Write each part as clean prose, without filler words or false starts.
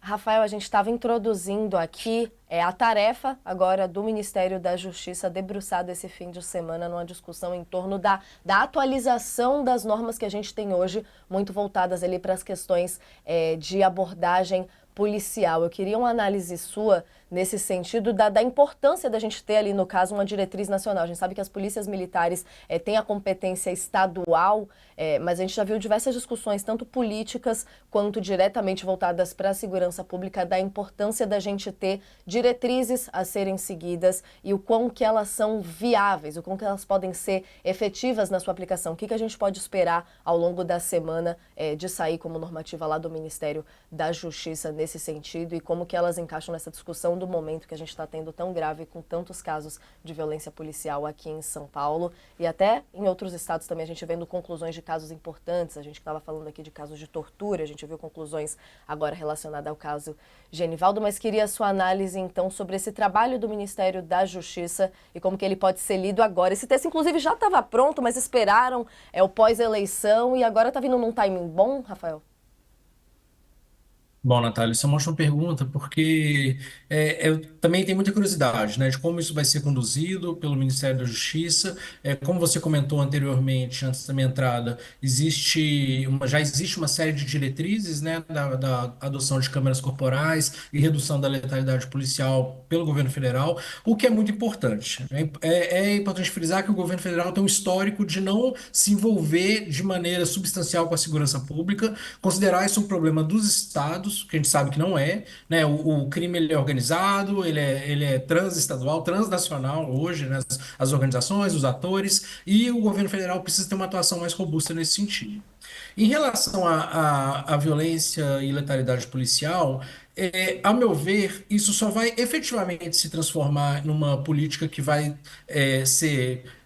Rafael, a gente estava introduzindo aqui a tarefa agora do Ministério da Justiça debruçada esse fim de semana numa discussão em torno da atualização das normas que a gente tem hoje, muito voltadas ali para as questões de abordagem policial. Eu queria uma análise sua nesse sentido da importância da gente ter ali, no caso, uma diretriz nacional. A gente sabe que as polícias militares têm a competência estadual, mas a gente já viu diversas discussões, tanto políticas quanto diretamente voltadas para a segurança pública, da importância da gente ter diretrizes a serem seguidas e o quão que elas são viáveis, o quão que elas podem ser efetivas na sua aplicação. O que a gente pode esperar ao longo da semana de sair como normativa lá do Ministério da Justiça nesse sentido e como que elas encaixam nessa discussão do momento que a gente está tendo tão grave com tantos casos de violência policial aqui em São Paulo e até em outros estados também, a gente vendo conclusões de casos importantes. A gente estava falando aqui de casos de tortura, a gente viu conclusões agora relacionadas ao caso Genivaldo, mas queria a sua análise então sobre esse trabalho do Ministério da Justiça e como que ele pode ser lido agora. Esse texto inclusive já estava pronto, mas esperaram o pós-eleição e agora está vindo num timing bom, Rafael? Bom, Natália, isso é uma ótima pergunta, porque eu também tenho muita curiosidade, né, de como isso vai ser conduzido pelo Ministério da Justiça. Como você comentou anteriormente, antes da minha entrada, já existe uma série de diretrizes, né, da adoção de câmeras corporais e redução da letalidade policial pelo governo federal, o que é muito importante. É importante frisar que o governo federal tem um histórico de não se envolver de maneira substancial com a segurança pública, considerar isso um problema dos estados, que a gente sabe que não é, né? O crime ele é organizado, ele é transestadual, transnacional hoje, né? As organizações, os atores, e o governo federal precisa ter uma atuação mais robusta nesse sentido. Em relação à violência e letalidade policial, a meu ver, isso só vai efetivamente se transformar numa política que vai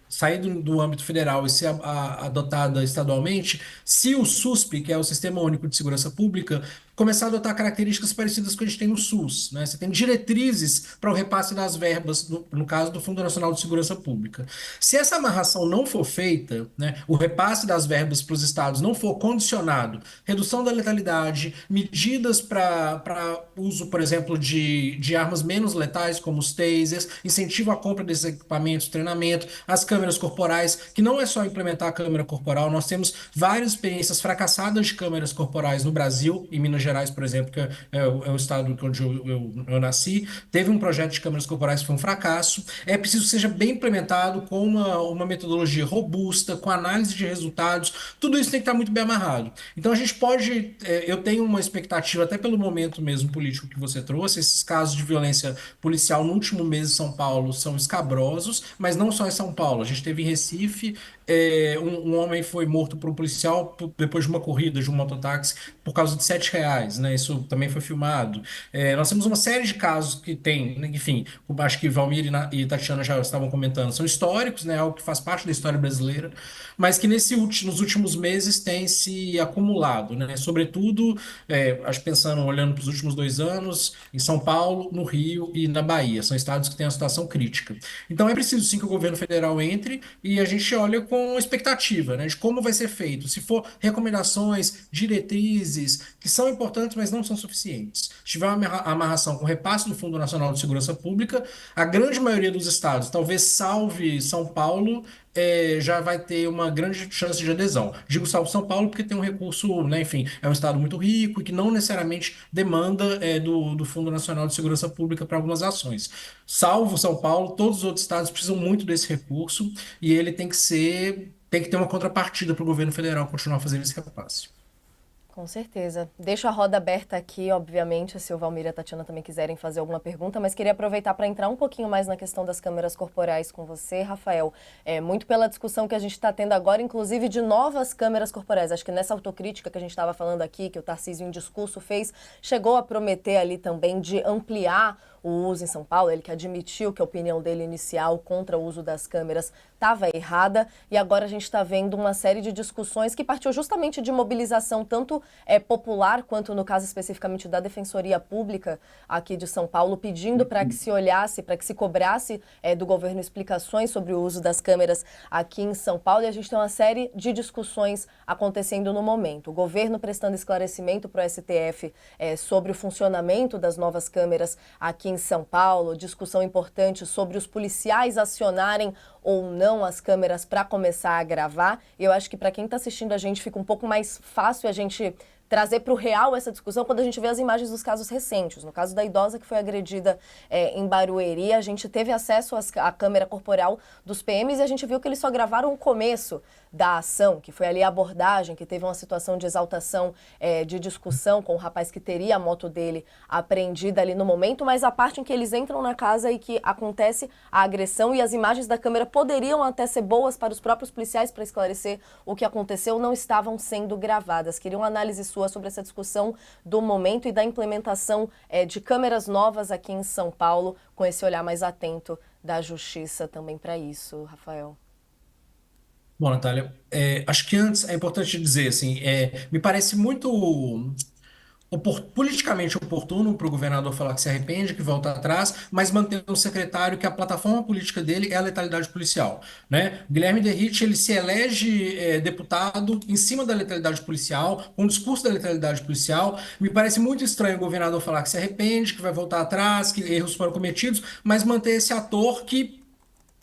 sair do âmbito federal e ser adotada estadualmente, se o SUSP, que é o Sistema Único de Segurança Pública, começar a adotar características parecidas com o que a gente tem no SUS, né? Você tem diretrizes para o repasse das verbas, no caso do Fundo Nacional de Segurança Pública. Se essa amarração não for feita, né, o repasse das verbas para os estados não for condicionado, redução da letalidade, medidas para uso, por exemplo, de armas menos letais, como os tasers, incentivo à compra desses equipamentos, treinamento, as câmeras corporais, que não é só implementar a câmera corporal, nós temos várias experiências fracassadas de câmeras corporais no Brasil, em Minas Gerais, por exemplo, que é o estado onde eu nasci, teve um projeto de câmeras corporais que foi um fracasso. É preciso que seja bem implementado com uma metodologia robusta, com análise de resultados, tudo isso tem que estar muito bem amarrado. Então a gente pode, eu tenho uma expectativa, até pelo momento mesmo político que você trouxe, esses casos de violência policial no último mês em São Paulo são escabrosos, mas não só em São Paulo. A gente teve em Recife, um homem foi morto por um policial depois de uma corrida de um mototáxi por causa de R$ 7, né? Isso também foi filmado. Nós temos uma série de casos que tem, né, enfim, acho que Valmir e Tatiana já estavam comentando, são históricos, né? Algo que faz parte da história brasileira, mas que nos últimos meses tem se acumulado, né? Sobretudo, acho que pensando, olhando para os últimos 2 anos, em São Paulo, no Rio e na Bahia. São estados que têm uma situação crítica. Então é preciso sim que o governo federal entre e a gente olha com expectativa, né, de como vai ser feito. Se for recomendações, diretrizes, que são importantes, mas não são suficientes. Se tiver uma amarração com o repasse do Fundo Nacional de Segurança Pública, a grande maioria dos estados, talvez salve São Paulo, já vai ter uma grande chance de adesão. Digo salvo São Paulo porque tem um recurso, né, enfim, é um estado muito rico e que não necessariamente demanda do Fundo Nacional de Segurança Pública para algumas ações. Salvo São Paulo, todos os outros estados precisam muito desse recurso e ele tem que ter uma contrapartida para o governo federal continuar fazendo esse repasse. Com certeza. Deixo a roda aberta aqui, obviamente, se o Valmir e a Tatiana também quiserem fazer alguma pergunta, mas queria aproveitar para entrar um pouquinho mais na questão das câmeras corporais com você, Rafael. Muito pela discussão que a gente está tendo agora, inclusive de novas câmeras corporais. Acho que nessa autocrítica que a gente estava falando aqui, que o Tarcísio em discurso fez, chegou a prometer ali também de ampliar o uso em São Paulo, ele que admitiu que a opinião dele inicial contra o uso das câmeras estava errada, e agora a gente está vendo uma série de discussões que partiu justamente de mobilização tanto popular, quanto no caso especificamente da Defensoria Pública aqui de São Paulo, pedindo para que se olhasse, para que se cobrasse do governo explicações sobre o uso das câmeras aqui em São Paulo, e a gente tem uma série de discussões acontecendo no momento. O governo prestando esclarecimento para o STF sobre o funcionamento das novas câmeras aqui em São Paulo, discussão importante sobre os policiais acionarem ou não as câmeras para começar a gravar. E eu acho que para quem está assistindo a gente fica um pouco mais fácil a gente trazer para o real essa discussão quando a gente vê as imagens dos casos recentes. No caso da idosa que foi agredida em Barueri, a gente teve acesso à câmera corporal dos PMs e a gente viu que eles só gravaram o começo da ação, que foi ali a abordagem, que teve uma situação de exaltação, de discussão com o rapaz que teria a moto dele apreendida ali no momento, mas a parte em que eles entram na casa e que acontece a agressão, e as imagens da câmera poderiam até ser boas para os próprios policiais para esclarecer o que aconteceu, não estavam sendo gravadas. Queria uma análise sua sobre essa discussão do momento e da implementação de câmeras novas aqui em São Paulo, com esse olhar mais atento da Justiça também para isso, Rafael. Bom, Natália, acho que antes é importante dizer, assim, me parece muito politicamente oportuno para o governador falar que se arrepende, que volta atrás, mas manter um secretário que a plataforma política dele é a letalidade policial, né? O Guilherme Derrite, ele se elege deputado em cima da letalidade policial, com o discurso da letalidade policial. Me parece muito estranho o governador falar que se arrepende, que vai voltar atrás, que erros foram cometidos, mas manter esse ator que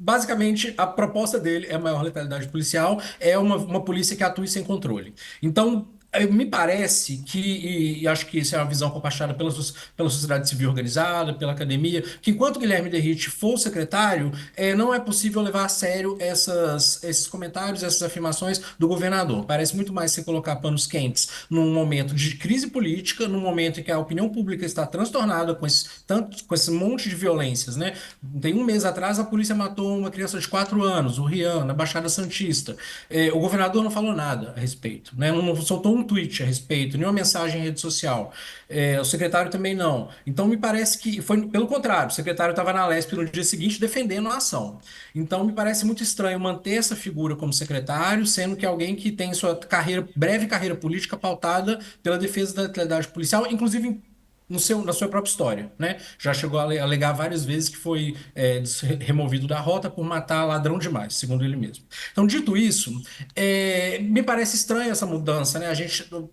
basicamente, a proposta dele é a maior letalidade policial, é uma polícia que atua sem controle. Então, me parece que, e acho que isso é uma visão compartilhada pela sociedade civil organizada, pela academia, que enquanto Guilherme Derrite for o secretário, não é possível levar a sério esses comentários, essas afirmações do governador. Parece muito mais se colocar panos quentes num momento de crise política, num momento em que a opinião pública está transtornada com esse monte de violências, né? Tem um mês atrás, a polícia matou uma criança de 4 anos, o Rian, na Baixada Santista. O governador não falou nada a respeito, né? Não soltou um tweet a respeito, nenhuma mensagem em rede social. O secretário também não. Então, me parece que foi pelo contrário. O secretário estava na Lespe no dia seguinte defendendo a ação. Então, me parece muito estranho manter essa figura como secretário, sendo que alguém que tem sua breve carreira política pautada pela defesa da letalidade policial, inclusive na sua própria história, né? Já chegou a alegar várias vezes que foi removido da rota por matar ladrão demais, segundo ele mesmo. Então, dito isso, me parece estranha essa mudança, né?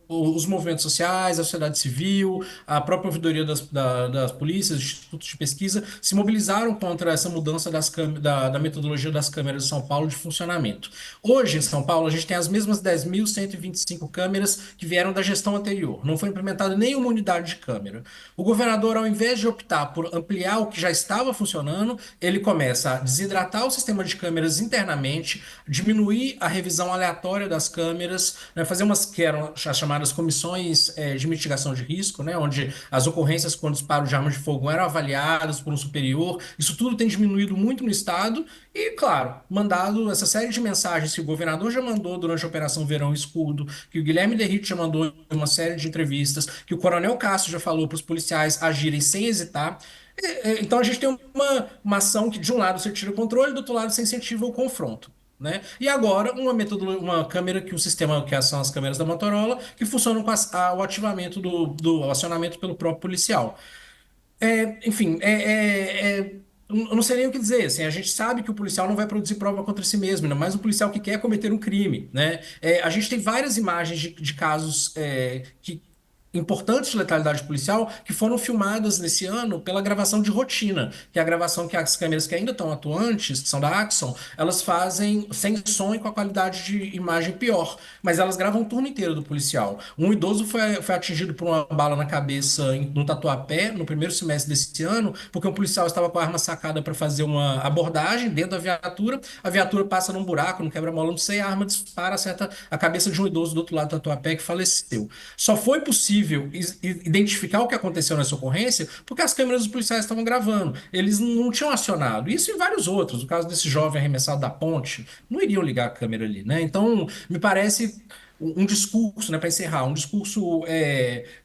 Os movimentos sociais, a sociedade civil, a própria ouvidoria das polícias, dos institutos de pesquisa, se mobilizaram contra essa mudança da metodologia das câmeras de São Paulo de funcionamento. Hoje, em São Paulo, a gente tem as mesmas 10.125 câmeras que vieram da gestão anterior. Não foi implementada nenhuma unidade de câmera. O governador, ao invés de optar por ampliar o que já estava funcionando, ele começa a desidratar o sistema de câmeras internamente, diminuir a revisão aleatória das câmeras, né, fazer umas que eram as chamadas comissões de mitigação de risco, né, onde as ocorrências com disparo de arma de fogo eram avaliadas por um superior. Isso tudo tem diminuído muito no estado e, claro, mandado essa série de mensagens que o governador já mandou durante a Operação Verão Escudo, que o Guilherme Derrite já mandou em uma série de entrevistas, que o Coronel Cássio já falou para os policiais agirem sem hesitar. Então a gente tem uma ação que, de um lado, você tira o controle, do outro lado, você incentiva o confronto. Né? E agora, uma câmera que o sistema, que são as câmeras da Motorola, que funcionam com o ativamento do acionamento pelo próprio policial. Enfim, eu não sei nem o que dizer. Assim, a gente sabe que o policial não vai produzir prova contra si mesmo, ainda mais um policial que quer cometer um crime, né? A gente tem várias imagens de casos importantes de letalidade policial que foram filmadas nesse ano pela gravação de rotina, que é a gravação que as câmeras que ainda estão atuantes, que são da Axon, elas fazem sem som e com a qualidade de imagem pior, mas elas gravam o turno inteiro do policial. Um idoso foi atingido por uma bala na cabeça no Tatuapé, no primeiro semestre desse ano, porque um policial estava com a arma sacada para fazer uma abordagem dentro da viatura, a viatura passa num buraco, no quebra-mola, não sei, a arma dispara, acerta a cabeça de um idoso do outro lado do Tatuapé que faleceu. Só foi possível identificar o que aconteceu nessa ocorrência porque as câmeras dos policiais estavam gravando. Eles não tinham acionado. Isso e vários outros. O caso desse jovem arremessado da ponte, não iriam ligar a câmera ali, né? Então, me parece um discurso, né, para encerrar, um discurso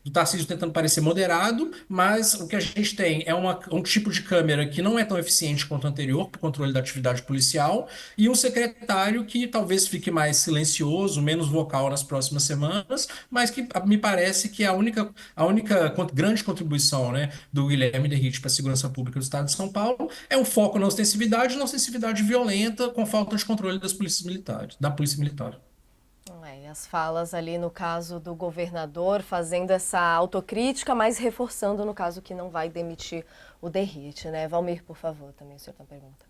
do Tarcísio tentando parecer moderado, mas o que a gente tem é um tipo de câmera que não é tão eficiente quanto o anterior para o controle da atividade policial, e um secretário que talvez fique mais silencioso, menos vocal nas próximas semanas, mas que me parece que é a única grande contribuição, né, do Guilherme Derrite para a segurança pública do Estado de São Paulo é um foco na ostensividade violenta com falta de controle das polícias militares, da polícia militar. E as falas ali no caso do governador fazendo essa autocrítica, mas reforçando no caso que não vai demitir o Derrite, né? Valmir, por favor, também o senhor tem uma pergunta.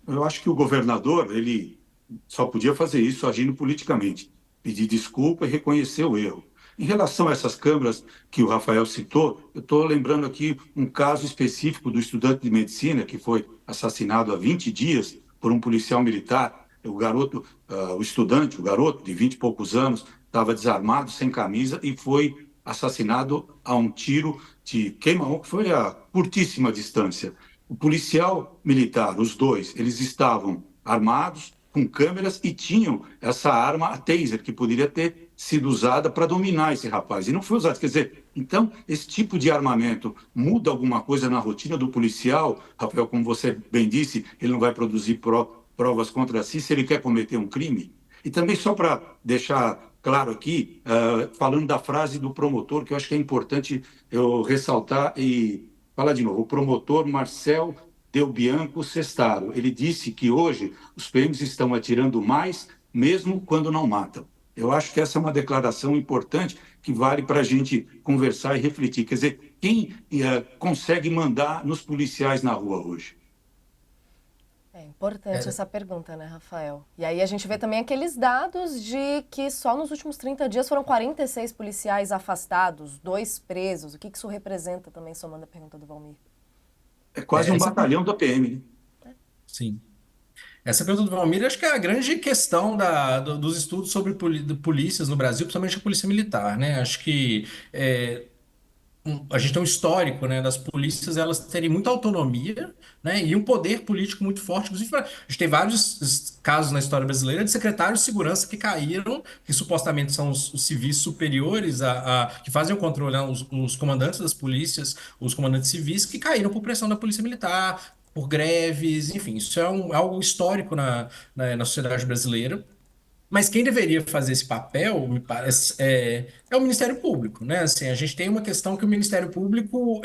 Eu acho que o governador, ele só podia fazer isso agindo politicamente, pedir desculpa e reconhecer o erro. Em relação a essas câmeras que o Rafael citou, eu estou lembrando aqui um caso específico do estudante de medicina que foi assassinado há 20 dias por um policial militar. O garoto, o estudante, o garoto de 20 e poucos anos, estava desarmado, sem camisa e foi assassinado a um tiro de queima-roupa, que foi a curtíssima distância. O policial militar, os dois, eles estavam armados, com câmeras e tinham essa arma, a taser, que poderia ter sido usada para dominar esse rapaz. E não foi usada. Quer dizer, então, esse tipo de armamento muda alguma coisa na rotina do policial? Rafael, como você bem disse, ele não vai produzir provas contra si se ele quer cometer um crime? E também, só para deixar claro aqui, falando da frase do promotor, que eu acho que é importante eu ressaltar e falar de novo, o promotor Marcel Del Bianco Sestaro, ele disse que hoje os PMs estão atirando mais, mesmo quando não matam. Eu acho que essa é uma declaração importante que vale para a gente conversar e refletir. Quer dizer, quem consegue mandar nos policiais na rua hoje? É importante É, essa pergunta, né, Rafael? E aí a gente vê também aqueles dados de que só nos últimos 30 dias foram 46 policiais afastados, 2 presos. O que isso representa também, somando a pergunta do Valmir? É quase um essa, batalhão da PM, né? sim. Essa pergunta do Valmir, acho que é a grande questão dos estudos sobre polícias no Brasil, principalmente a polícia militar, né? Acho que a gente tem um histórico, né, das polícias elas terem muita autonomia, né, e um poder político muito forte. Inclusive, a gente tem vários casos na história brasileira de secretários de segurança que caíram, que supostamente são os civis superiores que fazem o controle, né, os comandantes das polícias, os comandantes civis, que caíram por pressão da polícia militar, por greves, enfim, isso é algo histórico na sociedade brasileira. Mas quem deveria fazer esse papel, me parece, é o Ministério Público, né? Assim, a gente tem uma questão que o Ministério Público,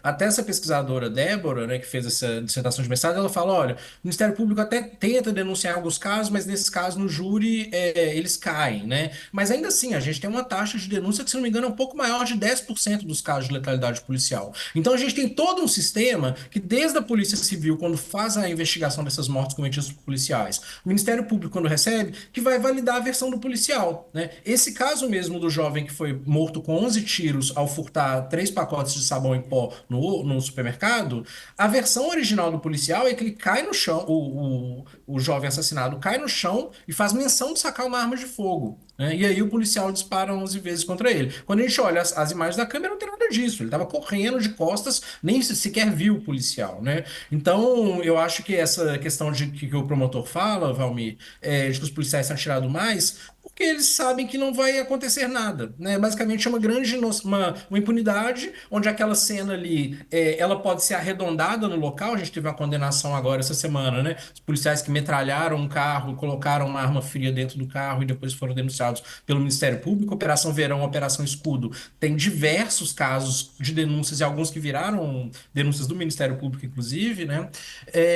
até essa pesquisadora Débora, né, que fez essa dissertação de mestrado, ela fala, olha, o Ministério Público até tenta denunciar alguns casos, mas nesses casos no júri eles caem, né? Mas ainda assim, a gente tem uma taxa de denúncia que, se não me engano, é um pouco maior de 10% dos casos de letalidade policial. Então a gente tem todo um sistema que, desde a Polícia Civil, quando faz a investigação dessas mortes cometidas por policiais, o Ministério Público, quando recebe, que vai validar a versão do policial, né? Esse caso mesmo do jovem que foi morto com 11 tiros ao furtar 3 pacotes de sabão em pó no supermercado, a versão original do policial é que ele cai no chão, o jovem assassinado cai no chão e faz menção de sacar uma arma de fogo, né? E aí o policial dispara 11 vezes contra ele. Quando a gente olha as imagens da câmera, não tem nada disso. Ele estava correndo de costas, nem sequer viu o policial, né? Então, eu acho que essa questão de que o promotor fala, Valmir, de que os policiais têm atirado mais, porque eles sabem que não vai acontecer nada, né? Basicamente é uma grande uma impunidade, onde aquela cena ali, ela pode ser arredondada no local. A gente teve uma condenação agora essa semana, né? Os policiais que metralharam um carro, colocaram uma arma fria dentro do carro e depois foram denunciados pelo Ministério Público. Operação Verão, Operação Escudo, tem diversos casos de denúncias e alguns que viraram denúncias do Ministério Público, inclusive, né?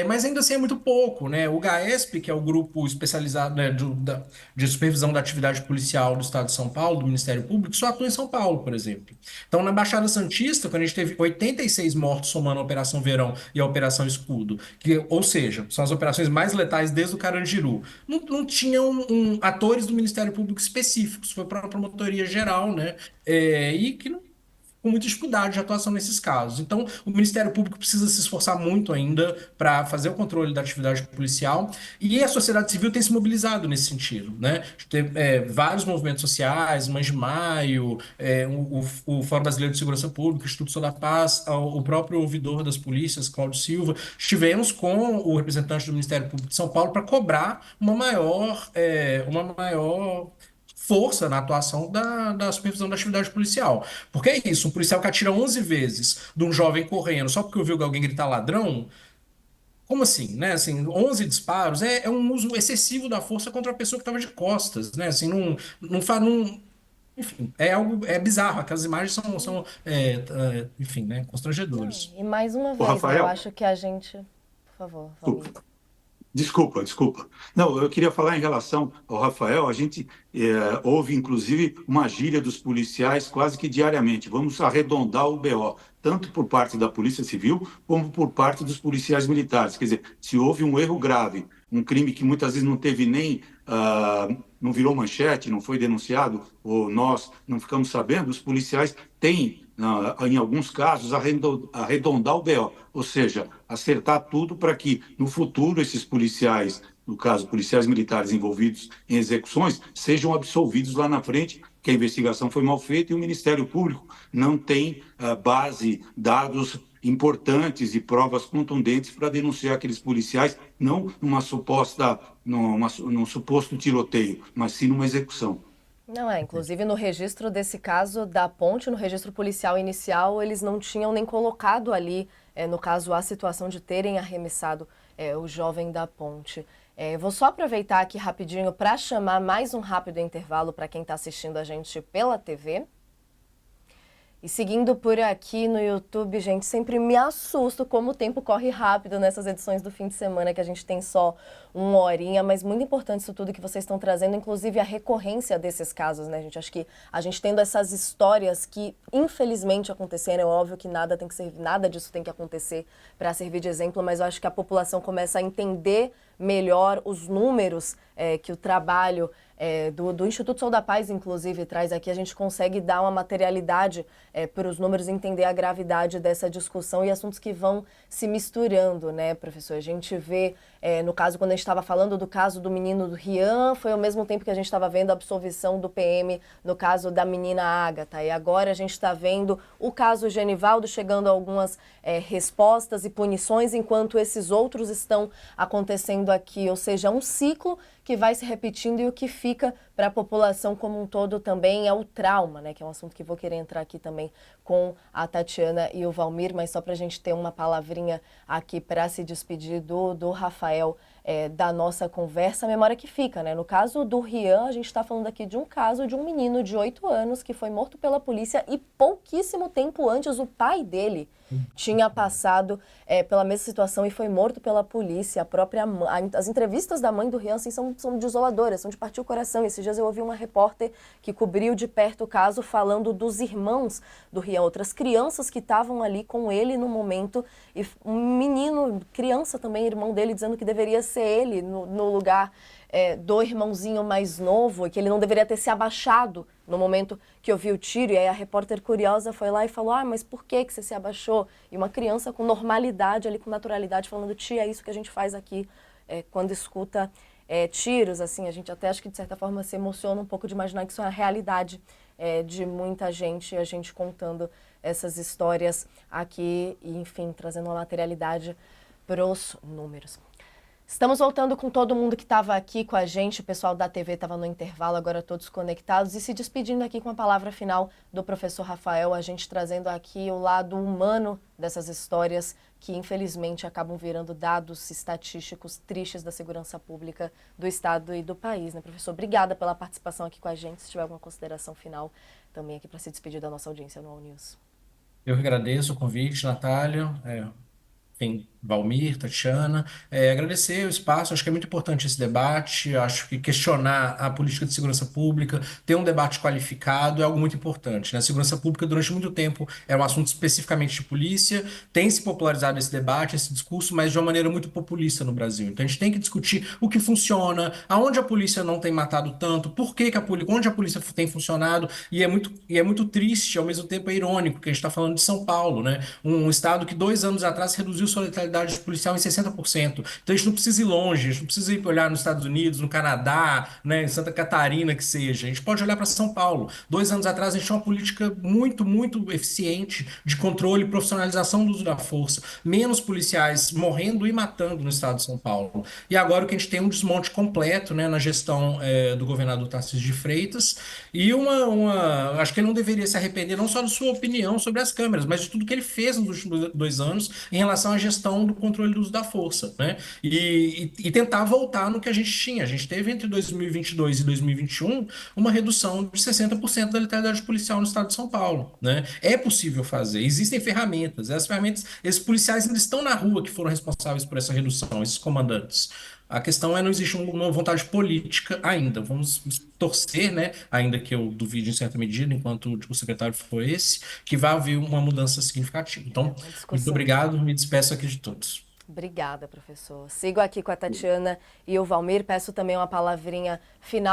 Mas ainda assim é muito pouco, né? O GAESP, que é o grupo especializado, né, de supervisão da atividade policial do Estado de São Paulo, do Ministério Público, só atua em São Paulo, por exemplo. Então, na Baixada Santista, quando a gente teve 86 mortos somando a Operação Verão e a Operação Escudo, ou seja, são as operações mais letais desde o Carandiru, não tinham atores do Ministério Público específicos, foi para a Promotoria Geral, né? E que não com muita dificuldade de atuação nesses casos. Então, o Ministério Público precisa se esforçar muito ainda para fazer o controle da atividade policial, e a sociedade civil tem se mobilizado nesse sentido, né? Tem vários movimentos sociais, Mães de Maio, o Fórum Brasileiro de Segurança Pública, o Instituto Sou da Paz, o próprio ouvidor das polícias, Cláudio Silva. Estivemos com o representante do Ministério Público de São Paulo para cobrar uma maior força na atuação da supervisão da atividade policial. Porque é isso, um policial que atira 11 vezes de um jovem correndo só porque ouviu alguém gritar ladrão, como assim, né? Assim, 11 disparos é um uso excessivo da força contra a pessoa que estava de costas, né? Assim, enfim, é algo, é bizarro, aquelas imagens enfim, né, Não, constrangedoras. e mais uma O vez, né? Eu Rafael, acho que a gente. Por favor, Valmir. desculpa. Desculpa. Não, eu queria falar em relação ao Rafael. A gente ouve, inclusive, uma gíria dos policiais quase que diariamente. Vamos arredondar o BO, tanto por parte da Polícia Civil, como por parte dos policiais militares. Quer dizer, se houve um erro grave, um crime que muitas vezes não teve nem, não virou manchete, não foi denunciado, ou nós não ficamos sabendo, os policiais têm, em alguns casos, arredondar o BO, ou seja, acertar tudo para que, no futuro, esses policiais, no caso, policiais militares envolvidos em execuções, sejam absolvidos lá na frente, que a investigação foi mal feita e o Ministério Público não tem base, dados importantes e provas contundentes para denunciar aqueles policiais, não num suposto tiroteio, mas sim numa execução. Não é, inclusive no registro desse caso da ponte, no registro policial inicial, eles não tinham nem colocado ali, no caso, a situação de terem arremessado o jovem da ponte. Vou só aproveitar aqui rapidinho para chamar mais um rápido intervalo para quem está assistindo a gente pela TV. E seguindo por aqui no YouTube, gente, sempre me assusto como o tempo corre rápido nessas edições do fim de semana, que a gente tem só uma horinha, mas muito importante isso tudo que vocês estão trazendo, inclusive a recorrência desses casos, né, gente? Acho que a gente tendo essas histórias que, infelizmente, aconteceram, é óbvio que nada disso tem que acontecer para servir de exemplo, mas eu acho que a população começa a entender melhor os números que o trabalho do Instituto Sou da Paz, inclusive, traz aqui. A gente consegue dar uma materialidade para os números, entender a gravidade dessa discussão e assuntos que vão se misturando, né, professor? A gente vê, no caso, quando a gente estava falando do caso do menino do Rian, foi ao mesmo tempo que a gente estava vendo a absolvição do PM no caso da menina Ágata. E agora a gente está vendo o caso Genivaldo chegando a algumas respostas e punições, enquanto esses outros estão acontecendo aqui. Ou seja, um ciclo que vai se repetindo, e o que fica para a população como um todo também é o trauma, né? Que é um assunto que vou querer entrar aqui também com a Tatiana e o Valmir, mas só para a gente ter uma palavrinha aqui para se despedir do Rafael, da nossa conversa, a memória que fica, né? No caso do Rian, a gente está falando aqui de um caso de um menino de 8 anos que foi morto pela polícia e pouquíssimo tempo antes o pai dele tinha passado pela mesma situação e foi morto pela polícia. A própria as entrevistas da mãe do Rian assim, são desoladoras, são de partir o coração. Esses dias eu ouvi uma repórter que cobriu de perto o caso falando dos irmãos do Rian, outras crianças que estavam ali com ele no momento, e um menino, criança também, irmão dele, dizendo que deveria ser ele no lugar do irmãozinho mais novo, e que ele não deveria ter se abaixado no momento que ouviu o tiro. E aí a repórter curiosa foi lá e falou: mas por que você se abaixou? E uma criança com normalidade ali, com naturalidade, falando: tia, é isso que a gente faz aqui quando escuta tiros. Assim, a gente até acho que de certa forma se emociona um pouco de imaginar que isso é a realidade de muita gente, a gente contando essas histórias aqui e, enfim, trazendo uma materialidade para os números. Estamos voltando com todo mundo que estava aqui com a gente, o pessoal da TV estava no intervalo, agora todos conectados, e se despedindo aqui com a palavra final do professor Rafael, a gente trazendo aqui o lado humano dessas histórias que infelizmente acabam virando dados estatísticos tristes da segurança pública do Estado e do país, né, professor? Obrigada pela participação aqui com a gente, se tiver alguma consideração final também aqui para se despedir da nossa audiência no All News. Eu que agradeço o convite, Natália. Enfim, Valmir, Tatiana, agradecer o espaço. Acho que é muito importante esse debate. Acho que questionar a política de segurança pública, ter um debate qualificado é algo muito importante, né? A segurança pública, durante muito tempo, é um assunto especificamente de polícia, tem se popularizado esse debate, esse discurso, mas de uma maneira muito populista no Brasil. Então a gente tem que discutir o que funciona, aonde a polícia não tem matado tanto, por que que onde a polícia tem funcionado, e é muito triste, ao mesmo tempo é irônico, que a gente está falando de São Paulo, né? Um estado que 2 anos atrás reduziu sua letalidade policial em 60%. Então a gente não precisa ir longe, a gente não precisa ir olhar nos Estados Unidos, no Canadá, né, em Santa Catarina, que seja. A gente pode olhar para São Paulo. 2 anos atrás a gente tinha uma política muito, muito eficiente de controle e profissionalização do uso da força. Menos policiais morrendo e matando no estado de São Paulo. E agora o que a gente tem é um desmonte completo, né, na gestão do governador Tarcísio de Freitas e acho que ele não deveria se arrepender não só da sua opinião sobre as câmeras, mas de tudo que ele fez nos últimos 2 anos em relação à gestão do controle do uso da força, né? E tentar voltar no que a gente tinha. A gente teve entre 2022 e 2021 uma redução de 60% da letalidade policial no estado de São Paulo, né? É possível fazer, existem ferramentas, essas ferramentas, esses policiais ainda estão na rua que foram responsáveis por essa redução, esses comandantes. A questão é não existe uma vontade política ainda. Vamos torcer, né? Ainda que eu duvide em certa medida, enquanto o secretário for esse, que vai haver uma mudança significativa. É Então, uma muito discussão. obrigado, me despeço aqui de todos. Obrigada, professor. Sigo aqui com a Tatiana e o Valmir. Peço também uma palavrinha final.